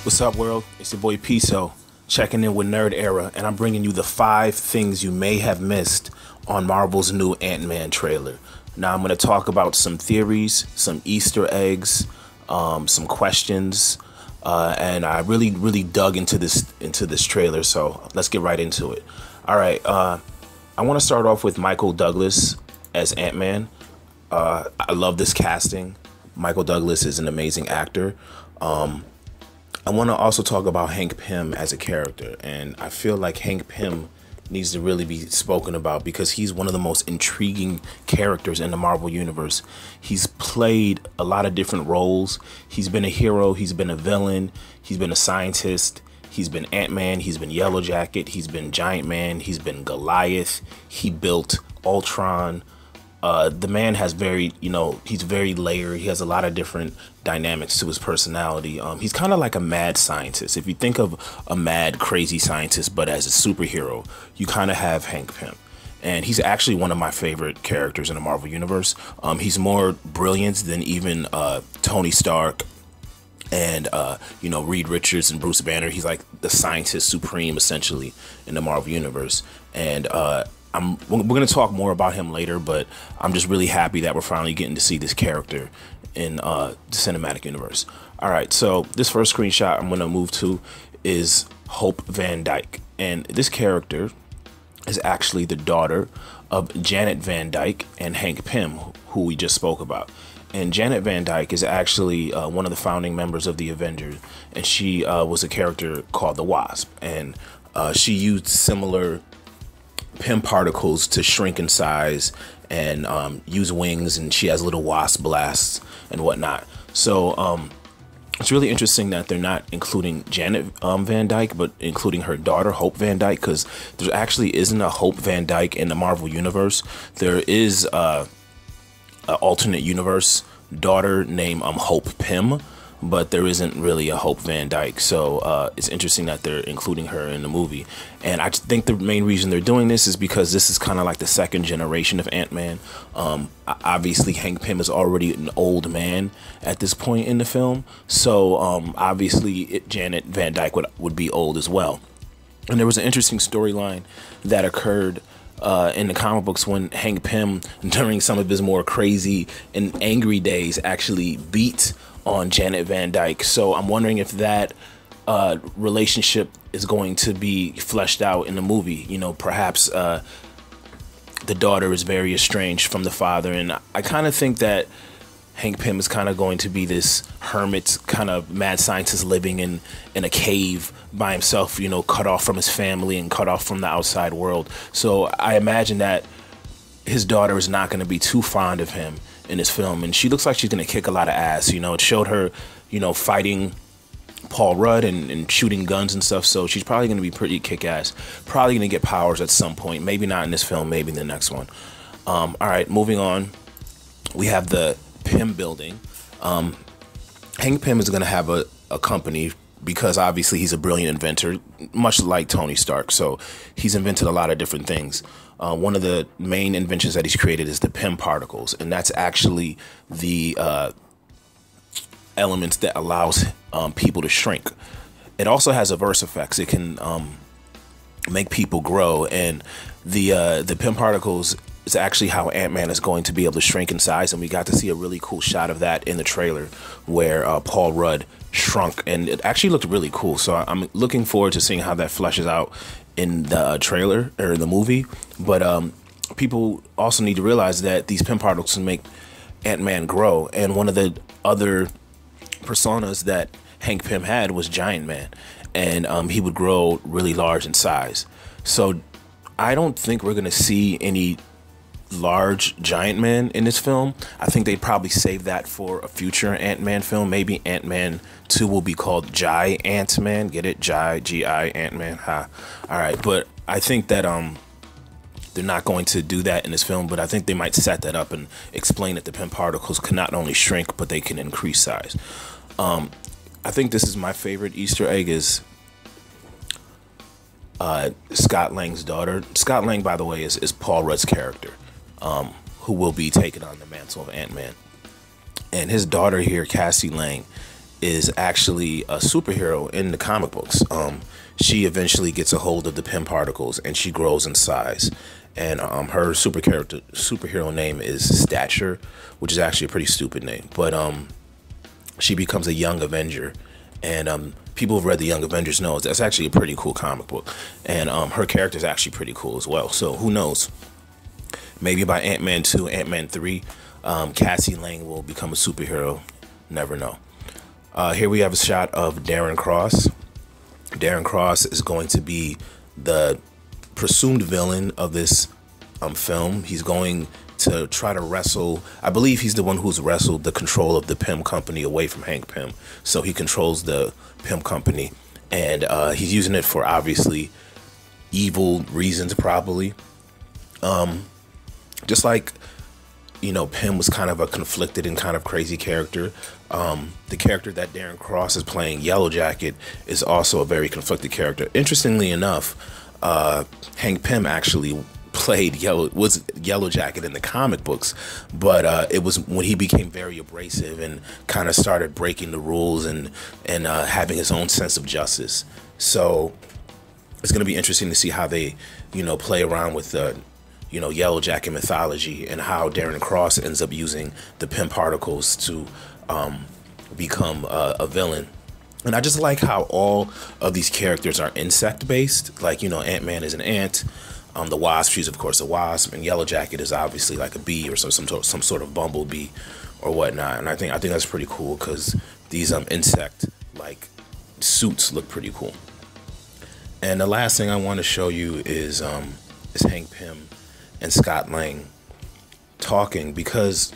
What's up, world? It's your boy P.SO, checking in with Nerd Era, and I'm bringing you the 5 things you may have missed on Marvel's new Ant-Man trailer. Now, I'm going to talk about some theories, some Easter eggs, some questions, and I really dug into this trailer. So let's get right into it. All right, I want to start off with Michael Douglas as Ant-Man. I love this casting. Michael Douglas is an amazing actor. I want to also talk about Hank Pym as a character, and I feel like Hank Pym needs to really be spoken about because he's one of the most intriguing characters in the Marvel Universe. He's played a lot of different roles. He's been a hero, he's been a villain, he's been a scientist, he's been Ant-Man, he's been Yellow Jacket, he's been Giant Man, he's been Goliath, he built Ultron. The man has he's very layered. He has a lot of different dynamics to his personality. He's kind of like a mad scientist. If you think of a mad, crazy scientist, but as a superhero, you kind of have Hank Pym. And he's actually one of my favorite characters in the Marvel Universe. He's more brilliant than even Tony Stark and Reed Richards and Bruce Banner. He's like the scientist supreme, essentially, in the Marvel Universe. And we're going to talk more about him later, but I'm just really happy that we're finally getting to see this character in the cinematic universe. All right, so this first screenshot I'm going to move to is Hope Van Dyke. And this character is actually the daughter of Janet Van Dyke and Hank Pym, who we just spoke about. And Janet Van Dyke is actually one of the founding members of the Avengers, and she was a character called the Wasp. And she used similar Pym particles to shrink in size and use wings, and she has little wasp blasts and whatnot. So it's really interesting that they're not including Janet Van Dyke, but including her daughter Hope Van Dyke, because there actually isn't a Hope Van Dyke in the Marvel Universe. There is an alternate universe daughter named Hope Pym, but there isn't really a Hope Van Dyke. So it's interesting that they're including her in the movie. And I think the main reason they're doing this is because this is kind of like the second generation of Ant-Man. Obviously, Hank Pym is already an old man at this point in the film. So obviously, Janet Van Dyke would be old as well. And there was an interesting storyline that occurred in the comic books when Hank Pym, during some of his more crazy and angry days, actually beat on Janet Van Dyke. So I'm wondering if that relationship is going to be fleshed out in the movie. You know, perhaps the daughter is very estranged from the father, and I kind of think that Hank Pym is kind of going to be this hermit, kind of mad scientist living in a cave by himself, you know, cut off from his family and cut off from the outside world. So I imagine that his daughter is not going to be too fond of him in this film, and she looks like she's going to kick a lot of ass. You know, it showed her, you know, fighting Paul Rudd and shooting guns and stuff, so she's probably going to be pretty kick-ass. Probably going to get powers at some point, maybe not in this film, maybe in the next one. All right, moving on, we have the Pym building. Hank Pym is going to have a company because obviously he's a brilliant inventor, much like Tony Stark, so he's invented a lot of different things. One of the main inventions that he's created is the Pym particles, and that's actually the elements that allows people to shrink. It also has reverse effects. It can make people grow, and the Pym particles is actually how Ant-Man is going to be able to shrink in size, and we got to see a really cool shot of that in the trailer where Paul Rudd shrunk, and it actually looked really cool. So I'm looking forward to seeing how that fleshes out in the trailer or the movie. But people also need to realize that these Pym particles can make Ant-Man grow, and one of the other personas that Hank Pym had was Giant Man, and he would grow really large in size. So I don't think we're gonna see any large Giant Man in this film. I think they'd probably save that for a future Ant-Man film. Maybe Ant-Man 2 will be called Ant-Man. Get it? G-I, Ant-Man. Ha. All right, but I think that they're not going to do that in this film, but I think they might set that up and explain that the Pym particles can not only shrink, but they can increase size. I think this is my favorite Easter egg is Scott Lang's daughter. Scott Lang, by the way, is Paul Rudd's character, who will be taking on the mantle of Ant-Man. And his daughter here, Cassie Lang, is actually a superhero in the comic books. She eventually gets a hold of the Pym particles and she grows in size. And her superhero name is Stature, which is actually a pretty stupid name. But she becomes a Young Avenger, and people who've read the Young Avengers know that's actually a pretty cool comic book. And her character is actually pretty cool as well. So who knows? Maybe by Ant-Man 2, Ant-Man 3, Cassie Lang will become a superhero. Never know. Here we have a shot of Darren Cross. Darren Cross is going to be the presumed villain of this film. He's going to try to wrestle. I believe he's the one who's wrestled the control of the Pym company away from Hank Pym. So he controls the Pym company, and he's using it for obviously evil reasons, probably. Just like, you know, Pym was kind of a conflicted and kind of crazy character. The character that Darren Cross is playing, Yellow Jacket, is also a very conflicted character. Interestingly enough, Hank Pym actually was Yellow Jacket in the comic books, but it was when he became very abrasive and kind of started breaking the rules and having his own sense of justice. So it's going to be interesting to see how they, you know, play around with the, you know, Yellow Jacket mythology and how Darren Cross ends up using the Pym particles to become a villain. And I just like how all of these characters are insect based. Like, you know, Ant-Man is an ant. The Wasp, she's of course a wasp, and Yellow Jacket is obviously like a bee or some sort of bumblebee or whatnot. And I think that's pretty cool because these insect like suits look pretty cool. And the last thing I want to show you is Hank Pym and Scott Lang talking, because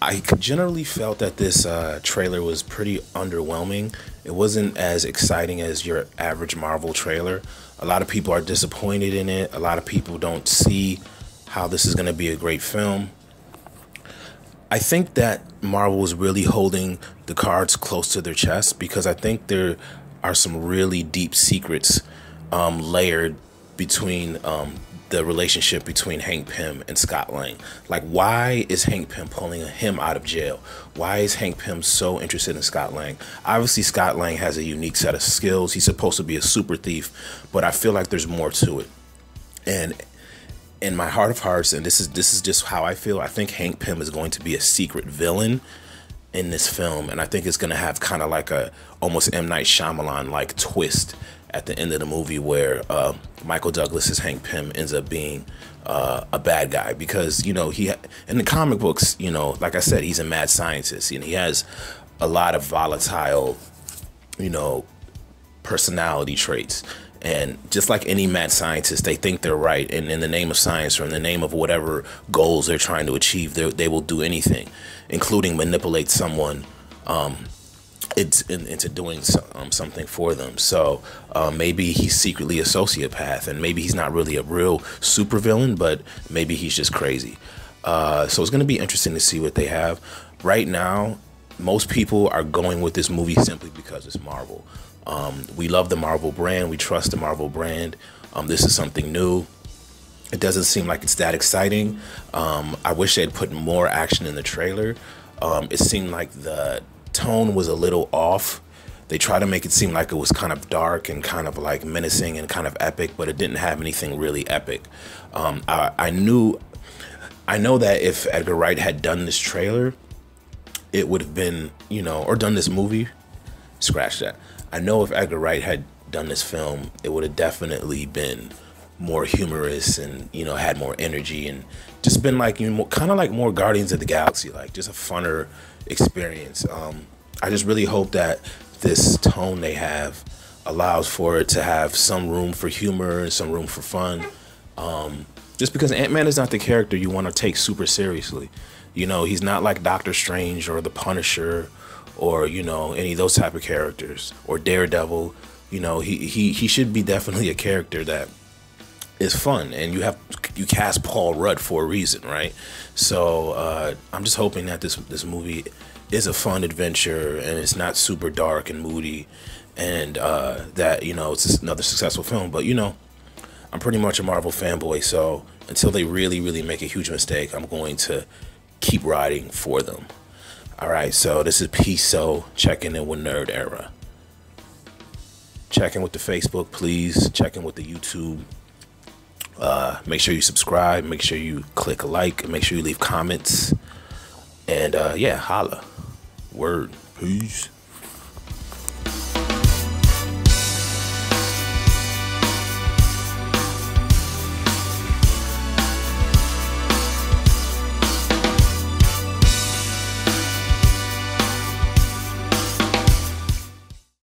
I generally felt that this trailer was pretty underwhelming. It wasn't as exciting as your average Marvel trailer. A lot of people are disappointed in it. A lot of people don't see how this is going to be a great film. I think that Marvel is really holding the cards close to their chest, because I think there are some really deep secrets layered between the relationship between Hank Pym and Scott Lang. Like, why is Hank Pym pulling him out of jail? Why is Hank Pym so interested in Scott Lang? Obviously, Scott Lang has a unique set of skills. He's supposed to be a super thief, but I feel like there's more to it. And in my heart of hearts, and this is just how I feel, I think Hank Pym is going to be a secret villain in this film, and I think it's going to have kind of like a almost M. Night Shyamalan like twist at the end of the movie, where Michael Douglas's Hank Pym ends up being a bad guy, because, you know, he in the comic books, you know, like I said, he's a mad scientist, and he has a lot of volatile, you know, personality traits. And just like any mad scientist, they think they're right, and in the name of science or in the name of whatever goals they're trying to achieve, they will do anything, including manipulate someone into doing something for them. So maybe he's secretly a sociopath, and maybe he's not really a real supervillain, but maybe he's just crazy. So it's going to be interesting to see what they have. Right now, most people are going with this movie simply because it's Marvel. We love the Marvel brand. We trust the Marvel brand. This is something new. It doesn't seem like it's that exciting. I wish they'd put more action in the trailer. It seemed like the tone was a little off. They tried to make it seem like it was kind of dark and kind of like menacing and kind of epic, but it didn't have anything really epic. I know that if Edgar Wright had done this trailer, it would have been, you know, or done this movie, scratch that. I know if Edgar Wright had done this film, it would have definitely been more humorous and, you know, had more energy and just been like, you know, kind of like more Guardians of the Galaxy, like just a funner experience. I just really hope that this tone they have allows for it to have some room for humor and some room for fun. Just because Ant-Man is not the character you want to take super seriously. You know, he's not like Doctor Strange or the Punisher or, you know, any of those type of characters, or Daredevil. You know, he should be definitely a character that is fun, and you cast Paul Rudd for a reason, right? So I'm just hoping that this movie is a fun adventure and it's not super dark and moody, and that, you know, it's another successful film. But, you know, I'm pretty much a Marvel fanboy, so until they really make a huge mistake, I'm going to keep riding for them. All right, so this is P.SO checking in with Nerd Era. Check in with the Facebook, please. Check in with the YouTube. Make sure you subscribe. Make sure you click like. Make sure you leave comments. And yeah, holla. Word. Peace.